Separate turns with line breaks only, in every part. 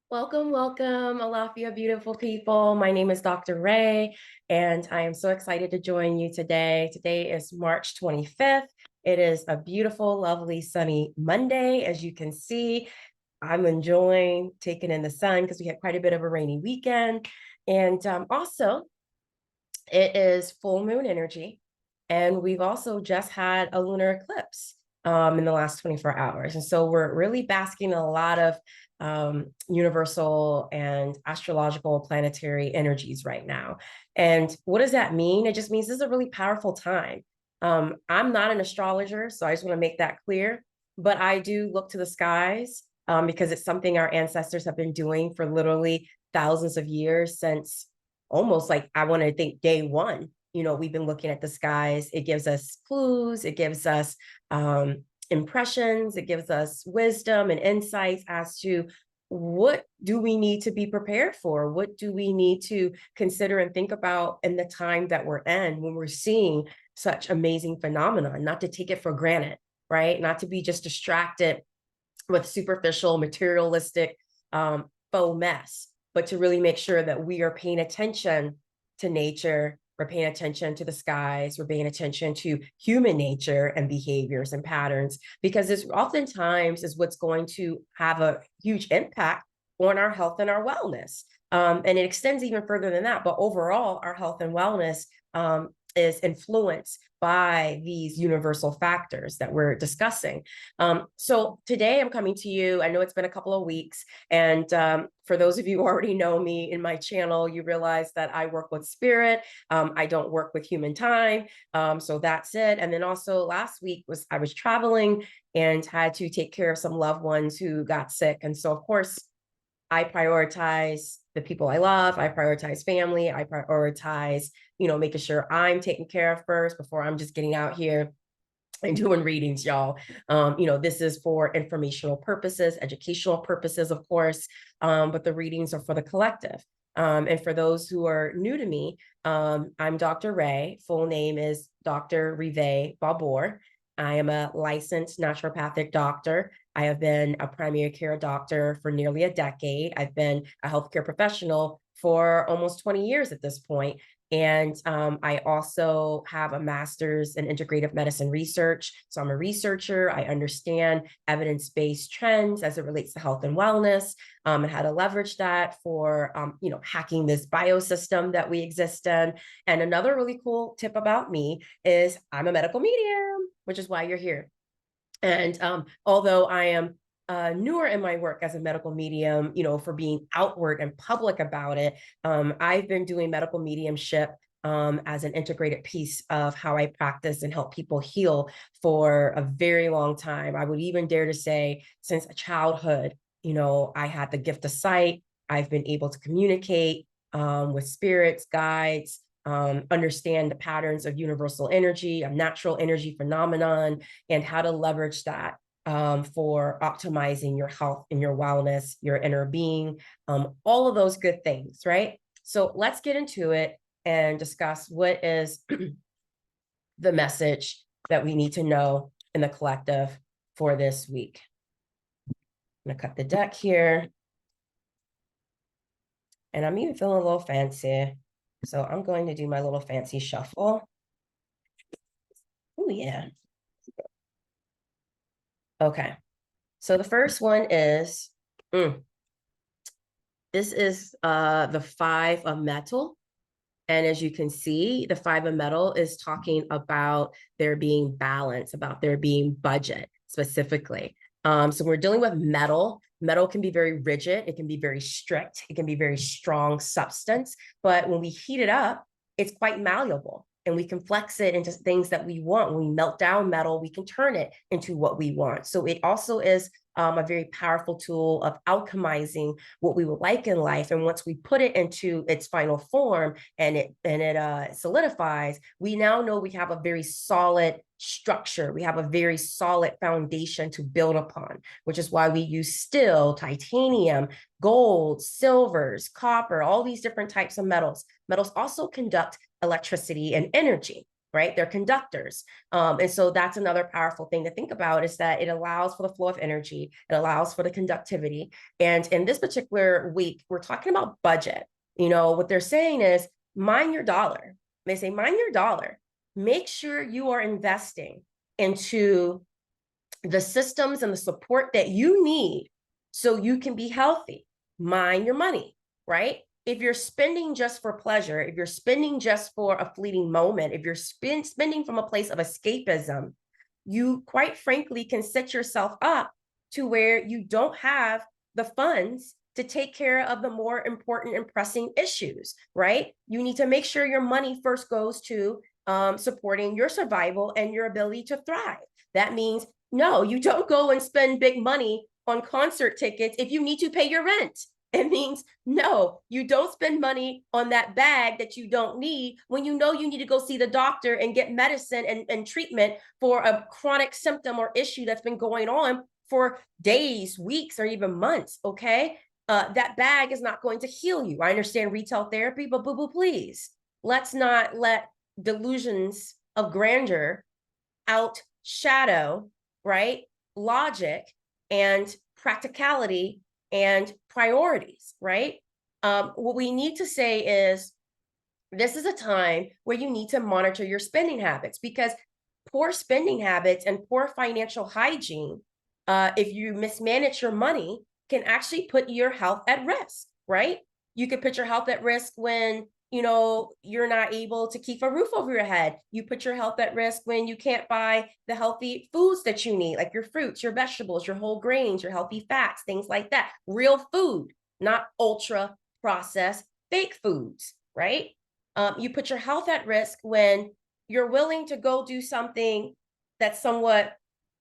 Welcome, welcome, Alafia, beautiful people. My name is Dr. Ray, and I am so excited to join you today. Today is March 25th. It is a beautiful, lovely, sunny Monday. As you can see, I'm enjoying taking in the sun because we had quite a bit of a rainy weekend. And also, it is full moon energy. And we've also just had a lunar eclipse in the last 24 hours. And so we're really basking in a lot of universal and astrological planetary energies right now. And what does that mean? It just means this is a really powerful time. I'm not an astrologer, so I just want to make that clear. But I do look to the skies because it's something our ancestors have been doing for literally thousands of years since almost like I want to think day one. We've been looking at the skies. It gives us clues, it gives us impressions, it gives us wisdom and insights as to what do we need to be prepared for? What do we need to consider and think about in the time that we're in when we're seeing such amazing phenomena, not to take it for granted, right? Not to be just distracted with superficial, materialistic, faux mess, but to really make sure that we are paying attention to nature, we're paying attention to the skies, we're paying attention to human nature and behaviors and patterns, because this oftentimes is what's going to have a huge impact on our health and our wellness. And it extends even further than that. But overall, our health and wellness is influenced by these universal factors that we're discussing. So today I'm coming to you. I know it's been a couple of weeks. And for those of you who already know me in my channel, you realize that I work with spirit. I don't work with human time. So that's it. And then also last week I was traveling and had to take care of some loved ones who got sick. And so, of course, I prioritize the people I love. I prioritize family. I prioritize, making sure I'm taken care of first before I'm just getting out here and doing readings, y'all. This is for informational purposes, educational purposes, of course, but the readings are for the collective. And for those who are new to me, I'm Dr. Ray. Full name is Dr. Rive Babor. I am a licensed naturopathic doctor. I have been a primary care doctor for nearly a decade. I've been a healthcare professional for almost 20 years at this point. And I also have a master's in integrative medicine research. So I'm a researcher. I understand evidence-based trends as it relates to health and wellness, and how to leverage that for, hacking this biosystem that we exist in. And another really cool tip about me is I'm a medical medium, which is why you're here. And although I am newer in my work as a medical medium, for being outward and public about it, I've been doing medical mediumship as an integrated piece of how I practice and help people heal for a very long time. I would even dare to say since childhood, I had the gift of sight. I've been able to communicate with spirits, guides, understand the patterns of universal energy, of natural energy phenomenon, and how to leverage that for optimizing your health and your wellness, your inner being, all of those good things, right? So let's get into it and discuss what is the message that we need to know in the collective for this week. I'm gonna cut the deck here. And I'm even feeling a little fancy. So I'm going to do my little fancy shuffle. Oh, yeah. Okay. So the first one is, this is the Five of Metal. And as you can see, the Five of Metal is talking about there being balance, about there being budget specifically. So we're dealing with metal. Metal can be very rigid. It can be very strict. It can be very strong substance. But when we heat it up, it's quite malleable. And we can flex it into things that we want. When we melt down metal, we can turn it into what we want. So it also is a very powerful tool of alchemizing what we would like in life. And once we put it into its final form and it solidifies, we now know we have a very solid structure. We have a very solid foundation to build upon, which is why we use steel, titanium, gold, silvers, copper, all these different types of metals. Metals also conduct electricity and energy, right? They're conductors. And so that's another powerful thing to think about, is that it allows for the flow of energy. It allows for the conductivity. And in this particular week, we're talking about budget. What they're saying is mind your dollar. They say, mind your dollar. Make sure you are investing into the systems and the support that you need so you can be healthy. Mind your money, right? If you're spending just for pleasure, if you're spending just for a fleeting moment, if you're spending from a place of escapism, you quite frankly can set yourself up to where you don't have the funds to take care of the more important and pressing issues, right? You need to make sure your money first goes to supporting your survival and your ability to thrive. That means, no, you don't go and spend big money on concert tickets if you need to pay your rent. It means, no, you don't spend money on that bag that you don't need when you know you need to go see the doctor and get medicine and treatment for a chronic symptom or issue that's been going on for days, weeks, or even months, okay? That bag is not going to heal you. I understand retail therapy, but boo-boo, please, let's not let delusions of grandeur outshadow, right, logic and practicality and priorities, right? What we need to say is, this is a time where you need to monitor your spending habits, because poor spending habits and poor financial hygiene, if you mismanage your money, can actually put your health at risk, right? You could put your health at risk when you're not able to keep a roof over your head. You put your health at risk when you can't buy the healthy foods that you need, like your fruits, your vegetables, your whole grains, your healthy fats, things like that. Real food, not ultra processed fake foods, right? You put your health at risk when you're willing to go do something that's somewhat,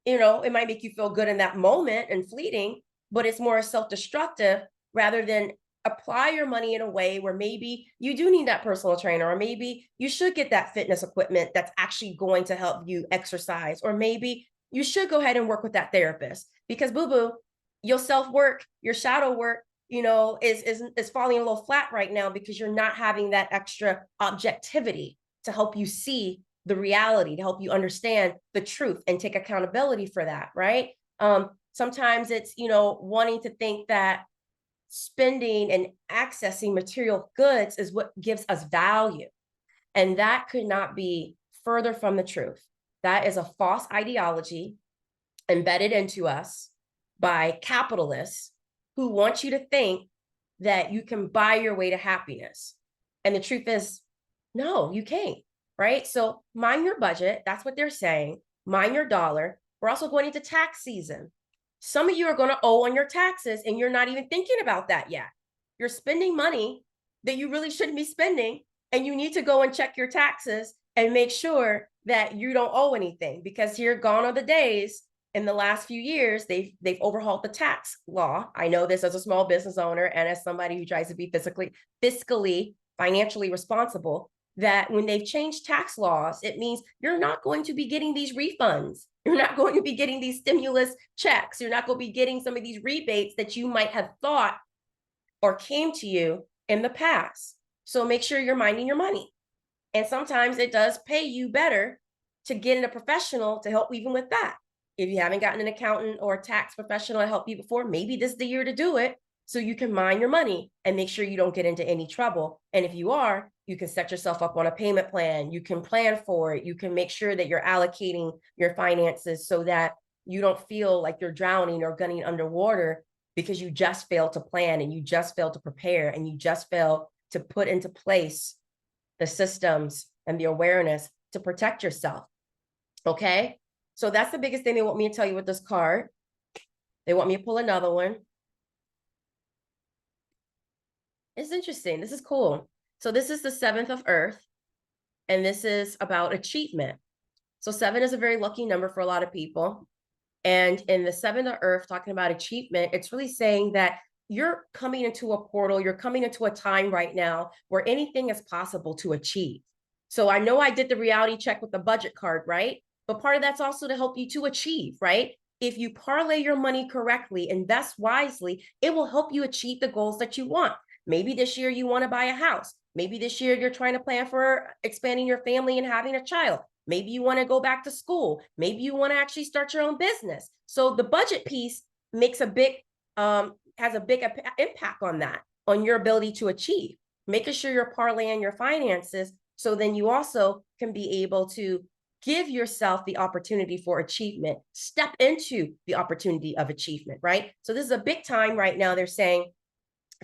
it might make you feel good in that moment and fleeting, but it's more self-destructive, rather than apply your money in a way where maybe you do need that personal trainer, or maybe you should get that fitness equipment that's actually going to help you exercise, or maybe you should go ahead and work with that therapist, because boo-boo, your self-work, your shadow work, is falling a little flat right now, because you're not having that extra objectivity to help you see the reality, to help you understand the truth and take accountability for that, right? Sometimes it's, wanting to think that spending and accessing material goods is what gives us value. And that could not be further from the truth. That is a false ideology embedded into us by capitalists who want you to think that you can buy your way to happiness. And the truth is, no, you can't, right? So mind your budget. That's what they're saying. Mind your dollar. We're also going into tax season. Some of you are going to owe on your taxes, and you're not even thinking about that yet. You're spending money that you really shouldn't be spending, and you need to go and check your taxes and make sure that you don't owe anything, because here gone are the days. In the last few years, they've overhauled the tax law. I know this as a small business owner and as somebody who tries to be fiscally, financially responsible, that when they've changed tax laws, it means you're not going to be getting these refunds. You're not going to be getting these stimulus checks. You're not going to be getting some of these rebates that you might have thought or came to you in the past. So make sure you're minding your money. And sometimes it does pay you better to get in a professional to help even with that. If you haven't gotten an accountant or a tax professional to help you before, maybe this is the year to do it, so you can mind your money and make sure you don't get into any trouble. And if you are, you can set yourself up on a payment plan. You can plan for it. You can make sure that you're allocating your finances so that you don't feel like you're drowning or gunning underwater, because you just failed to plan, and you just failed to prepare, and you just failed to put into place the systems and the awareness to protect yourself. Okay? So that's the biggest thing they want me to tell you with this card. They want me to pull another one. It's interesting. This is cool. So this is the 7th of Earth, and this is about achievement. So 7 is a very lucky number for a lot of people. And in the 7th of Earth, talking about achievement, it's really saying that you're coming into a portal, you're coming into a time right now where anything is possible to achieve. So I know I did the reality check with the budget card, right? But part of that's also to help you to achieve, right? If you parlay your money correctly, invest wisely, it will help you achieve the goals that you want. Maybe this year you want to buy a house. Maybe this year you're trying to plan for expanding your family and having a child. Maybe you want to go back to school. Maybe you want to actually start your own business. So the budget piece makes a big has a big impact on that, on your ability to achieve. Making sure you're parlaying your finances, so then you also can be able to give yourself the opportunity for achievement, step into the opportunity of achievement, right? So this is a big time right now. They're saying,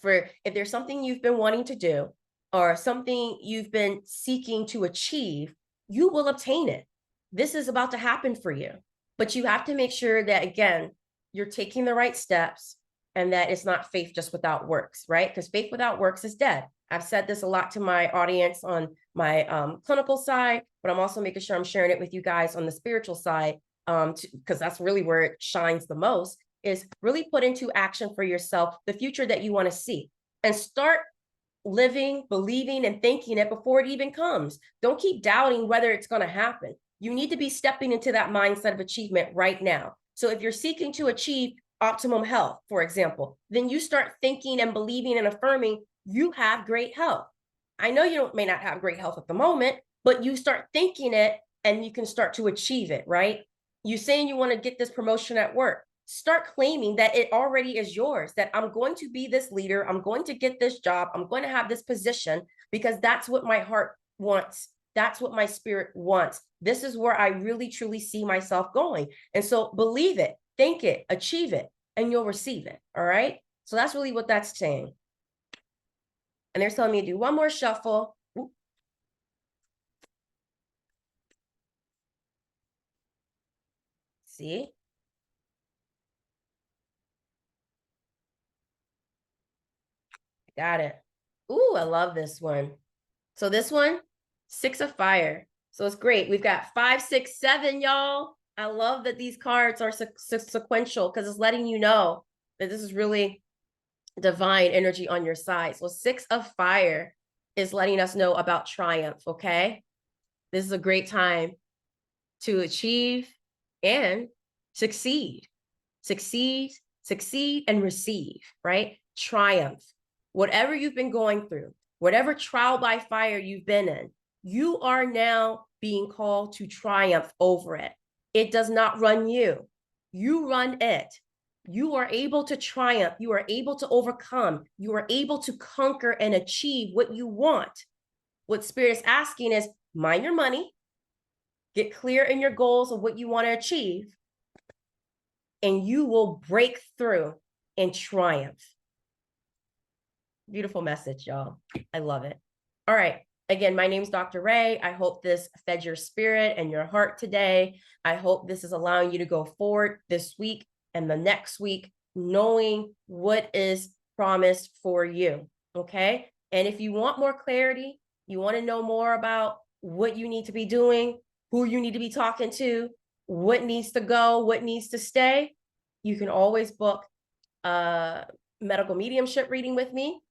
for if there's something you've been wanting to do or something you've been seeking to achieve, you will obtain it. This is about to happen for you. But you have to make sure that, again, you're taking the right steps and that it's not faith just without works, right? Because faith without works is dead. I've said this a lot to my audience on my clinical side, but I'm also making sure I'm sharing it with you guys on the spiritual side, because that's really where it shines the most, is really put into action for yourself the future that you want to see and start living, believing, and thinking it before it even comes. Don't keep doubting whether it's going to happen. You need to be stepping into that mindset of achievement right now. So if you're seeking to achieve optimum health, for example, then you start thinking and believing and affirming you have great health. I know you may not have great health at the moment, but you start thinking it and you can start to achieve it, right? You saying you want to get this promotion at work. Start claiming that it already is yours, that I'm going to be this leader. I'm going to get this job. I'm going to have this position because that's what my heart wants. That's what my spirit wants. This is where I really, truly see myself going. And so believe it, think it, achieve it, and you'll receive it. All right. So that's really what that's saying. And they're telling me to do one more shuffle. Ooh. See? Got it. Ooh, I love this one. So this one, 6 of fire. So it's great. We've got 5, 6, 7, y'all. I love that these cards are sequential because it's letting you know that this is really divine energy on your side. So 6 of fire is letting us know about triumph, okay? This is a great time to achieve and succeed. Succeed, succeed, and receive, right? Triumph. Whatever you've been going through, whatever trial by fire you've been in, you are now being called to triumph over it. It does not run you. You run it. You are able to triumph. You are able to overcome. You are able to conquer and achieve what you want. What Spirit is asking is mind your money, get clear in your goals of what you want to achieve, and you will break through and triumph. Beautiful message, y'all. I love it. All right. Again, my name's Dr. Ray. I hope this fed your spirit and your heart today. I hope this is allowing you to go forward this week and the next week, knowing what is promised for you. Okay. And if you want more clarity, you want to know more about what you need to be doing, who you need to be talking to, what needs to go, what needs to stay, you can always book a medical mediumship reading with me.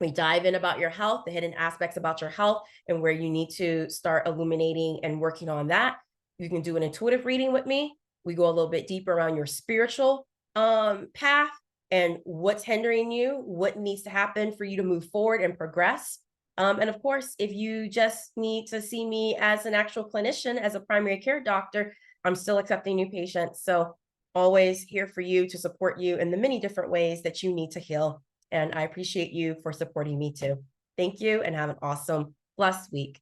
We dive in about your health, the hidden aspects about your health, and where you need to start illuminating and working on that. You can do an intuitive reading with me. We go a little bit deeper around your spiritual path and what's hindering you, what needs to happen for you to move forward and progress. And of course, if you just need to see me as an actual clinician, as a primary care doctor, I'm still accepting new patients. So always here for you to support you in the many different ways that you need to heal. And I appreciate you for supporting me too. Thank you and have an awesome, blessed week.